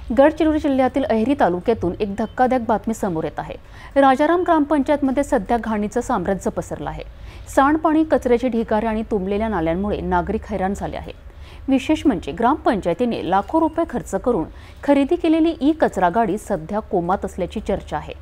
गडचिरोली जिल्ह्यातील अहेरी तालुक्यातून एक धक्कादायक बातमी समोर येत आहे। राजाराम ग्रामपंचायतमध्ये सध्या घाणीचं साम्राज्य पसरलं आहे। सांडपाणी, कचऱ्याचे ढिगारे आणि तुंबलेल्या नाल्यांमुळे नागरिक हैराण झाले आहेत। विशेष म्हणजे ग्रामपंचायतीने लाखो रुपये खर्च करून खरेदी केलेली ई कचरा गाडी सध्या कोमात असल्याची चर्चा आहे।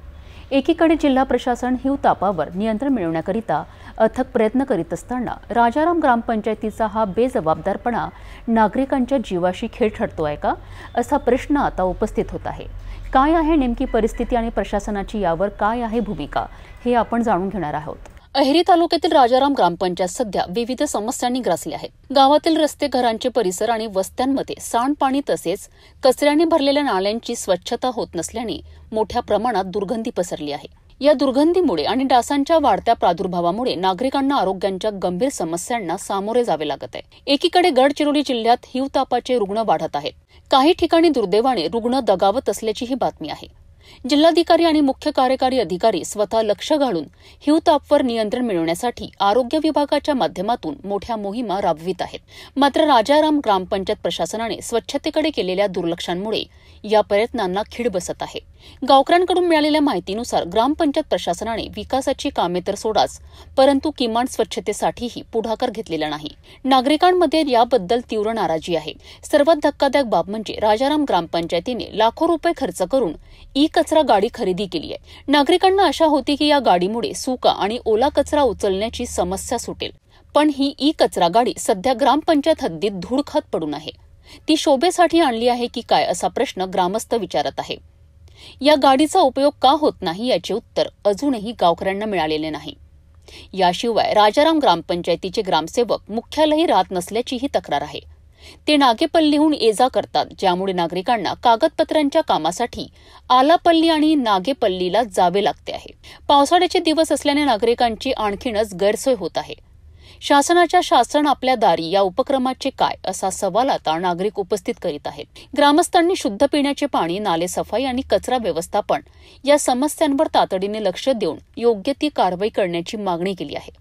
एकीकडे जिल्हा प्रशासन हिवतापावर नियंत्रण मिळवण्याकरिता अथक प्रयत्न करीत असताना राजाराम ग्रामपंचायतीचा हा बेजबाबदारपणा नागरिकांच्या जीवाशी खेळ ठरतोय का, असा प्रश्न आता उपस्थित होत आहे। काय आहे नेमकी परिस्थिती आणि प्रशासनाची यावर काय आहे भूमिका, हे आपण जाणून घेणार आहोत। अहेरी तालुक्यातील राजाराम ग्रामपंचायत सध्या विविध समस्यांनी ग्रासली आहे। गावातील रस्ते, घरांचे परिसर आणि वस्त्यांमध्ये सांडपाणी तसेच कचऱ्याने भरलेल्या नाल्यांची स्वच्छता होत नसल्याने मोठ्या प्रमाणात दुर्गंधी पसरली आहे। या दुर्गंधीमुळे आणि डासांच्या वाढत्या प्रादुर्भावामुळे नागरिकांना आरोग्याच्या गंभीर समस्यांना सामोरे जावे लागत आहे। एकीकडे गडचिरोली जिल्ह्यात हिवतापाचे रुग्ण वाढत आहेत। काही ठिकाणी दुर्दैवाने रुग्ण दगावत असल्याची ही बातमी आहे। जिल्हाधिकारी आणि मुख्य कार्यकारी अधिकारी स्वतः लक्ष घालून हिवतापवर नियंत्रण मिळवण्यासाठी आरोग्य विभागाच्या माध्यमातून मोठ्या मोहिमा राबवित आहेत। मात्र राजाराम ग्रामपंचायत प्रशासनाने स्वच्छतेकडे केलेल्या दुर्लक्षामुळे या प्रयत्नांना खीळ बसत आहे। गावकऱ्यांकडून मिळालेल्या माहितीनुसार ग्रामपंचायत प्रशासनाने विकासाची कामे तर सोडाच, परंतु किमान स्वच्छतेसाठीही पुढाकार घेतलेला नाही। नागरिकांमध्ये याबद्दल तीव्र नाराजी आहे। सर्वात धक्कादायक बाब म्हणजे राजाराम ग्रामपंचायतीने लाखो रुपये खर्च करून ई कचरा गाडी खरेदी केली आहे। नागरिकांना आशा होती की या गाडीमुळे सुका आणि ओला कचरा उचलण्याची समस्या सुटेल, पण ही ई कचरा गाडी सध्या ग्रामपंचायत हद्दीत धूळ खात पडून आहे। ती शोभेसाठी आणली आहे की काय, असा प्रश्न ग्रामस्थ विचारत आहे। या गाडीचा उपयोग का होत नाही याचे उत्तर अजूनही गावकऱ्यांना मिळालेले नाही। याशिवाय राजाराम ग्रामपंचायतीचे ग्रामसेवक मुख्यालयी राहत नसल्याचीही तक्रार आहे। ते नागेपल्लीहून ये-जा करतात, ज्यामुळे नागरिकांना कागदपत्रांच्या कामासाठी आलापल्ली आणि नागेपल्लीला जावे लागते आहे। पावसाळ्याचे दिवस असल्याने नागरिकांची आणखीनच गैरसोय होत आहे। शासन आपल्या दारी या उपक्रमाचे काय, असा सवाल आता नागरिक उपस्थित करीत आहेत। ग्रामस्थांनी शुद्ध पिण्याचे पाणी, नाले सफाई आणि कचरा व्यवस्थापन या समस्यांवर तातडीने लक्ष देऊन योग्य ती कारवाई करण्याची मागणी केली आहे।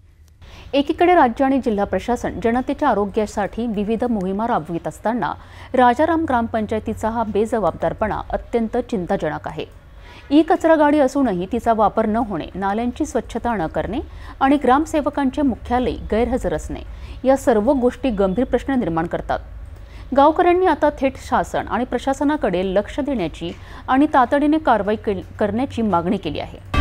एकीकडे राज्य आणि जिल्हा प्रशासन जनतेच्या आरोग्यासाठी विविध मोहिमा राबवित असताना राजाराम ग्रामपंचायतीचा हा बेजबाबदारपणा अत्यंत चिंताजनक आहे। ई कचरा गाडी असूनही तिचा वापर न होणे, नाल्यांची स्वच्छता न करणे आणि ग्रामसेवकांचे मुख्यालयी गैरहजर असणे या सर्व गोष्टी गंभीर प्रश्न निर्माण करतात। गावकऱ्यांनी आता थेट शासन आणि प्रशासनाकडे लक्ष देण्याची आणि तातडीने कारवाई करण्याची मागणी केली आहे।